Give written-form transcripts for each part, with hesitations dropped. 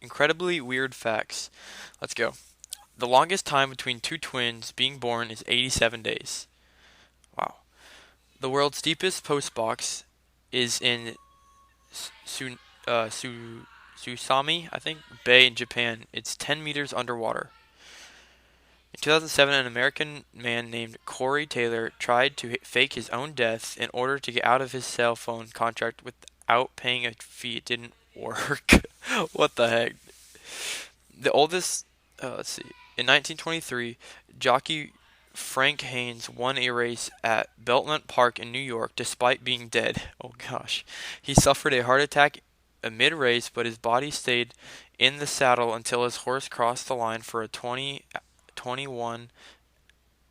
Incredibly weird facts. Let's go. The longest time between two twins being born is 87 days. Wow. The world's deepest post box is in Su- uh, Su- Susami, I think, Bay in Japan. It's 10 meters underwater. In 2007, an American man named Corey Taylor tried to fake his own death in order to get out of his cell phone contract without paying a fee. It didn't work. What the heck? The oldest, let's see, in 1923, jockey Frank Haynes won a race at Belmont Park in New York despite being dead. Oh gosh. He suffered a heart attack mid race, but his body stayed in the saddle until his horse crossed the line for a 2021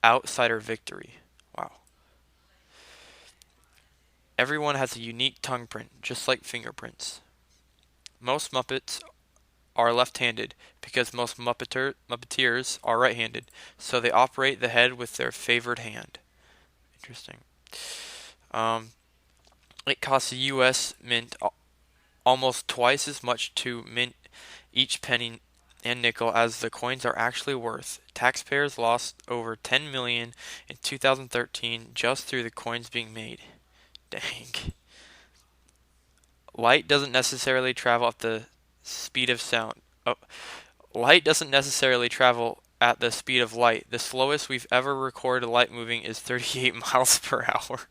outsider victory. Wow. Everyone has a unique tongue print, just like fingerprints. Most Muppets are left-handed because most Muppeteers are right-handed, so they operate the head with their favored hand. Interesting. Um, it costs the U.S. Mint almost twice as much to mint each penny and nickel as the coins are actually worth. Taxpayers lost over 10 million in 2013 just through the coins being made. Dang. Light doesn't necessarily travel at the speed of sound. Oh, light doesn't necessarily travel at the speed of light. The slowest we've ever recorded light moving is 38 miles per hour.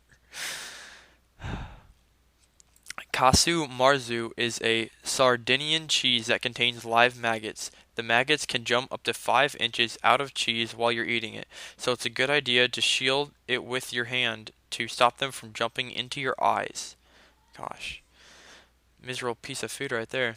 Casu marzu is a Sardinian cheese that contains live maggots. The maggots can jump up to 5 inches out of cheese while you're eating it, so it's a good idea to shield it with your hand to stop them from jumping into your eyes. Gosh, miserable piece of food right there.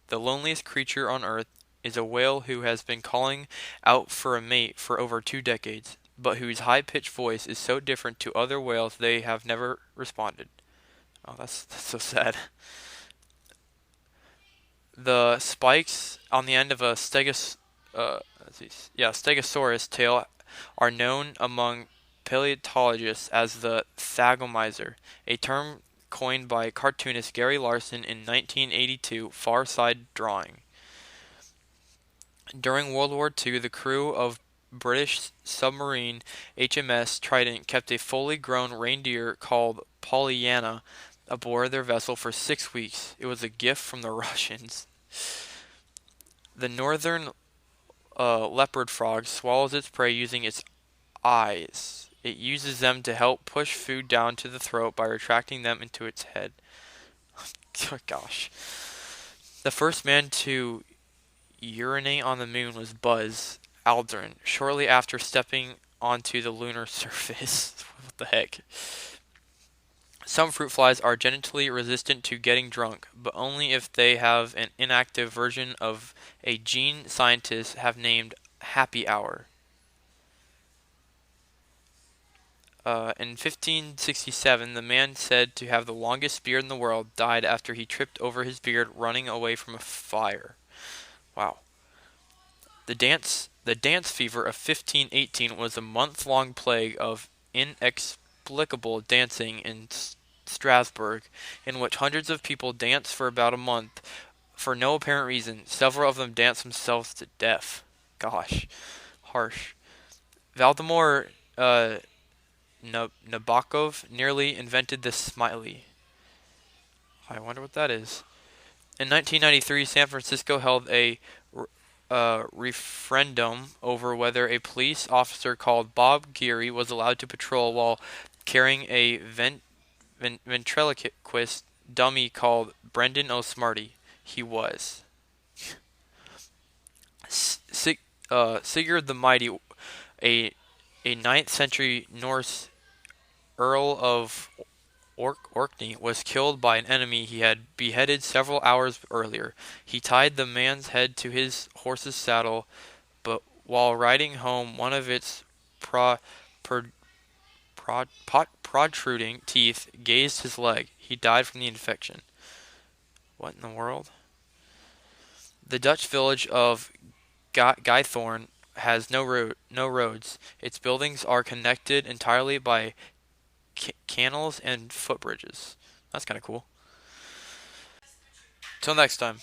The loneliest creature on Earth is a whale who has been calling out for a mate for over 2 decades, but whose high-pitched voice is so different to other whales they have never responded. Oh, that's so sad. The spikes on the end of a Stegosaurus tail are known among paleontologists as the thagomizer, a term coined by cartoonist Gary Larson in 1982 Far Side Drawing. During World War II, the crew of British submarine HMS Trident kept a fully grown reindeer called Pollyanna aboard their vessel for 6 weeks. It was a gift from the Russians. The northern leopard frog swallows its prey using its eyes. It uses them to help push food down to the throat by retracting them into its head. Oh, gosh. The first man to urinate on the moon was Buzz Aldrin, shortly after stepping onto the lunar surface. What the heck? Some fruit flies are genetically resistant to getting drunk, but only if they have an inactive version of a gene scientists have named Happy Hour. In 1567, the man said to have the longest beard in the world died after he tripped over his beard running away from a fire. Wow. The dance fever of 1518 was a month-long plague of inexplicable dancing in Strasbourg, in which hundreds of people danced for about a month for no apparent reason. Several of them danced themselves to death. Gosh, harsh. Valdemar Nabokov nearly invented the smiley. I wonder what that is. In 1993, San Francisco held a referendum over whether a police officer called Bob Geary was allowed to patrol while carrying a ventriloquist dummy called Brendan O'Smarty. He was. Sigurd the Mighty, a ninth century Norse Earl of Orkney, was killed by an enemy he had beheaded several hours earlier. He tied the man's head to his horse's saddle, but while riding home, one of its pro- pro- protruding teeth grazed his leg. He died from the infection. What in the world? The Dutch village of Guythorne has no roads. Its buildings are connected entirely by canals and footbridges. That's kind of cool. Till next time.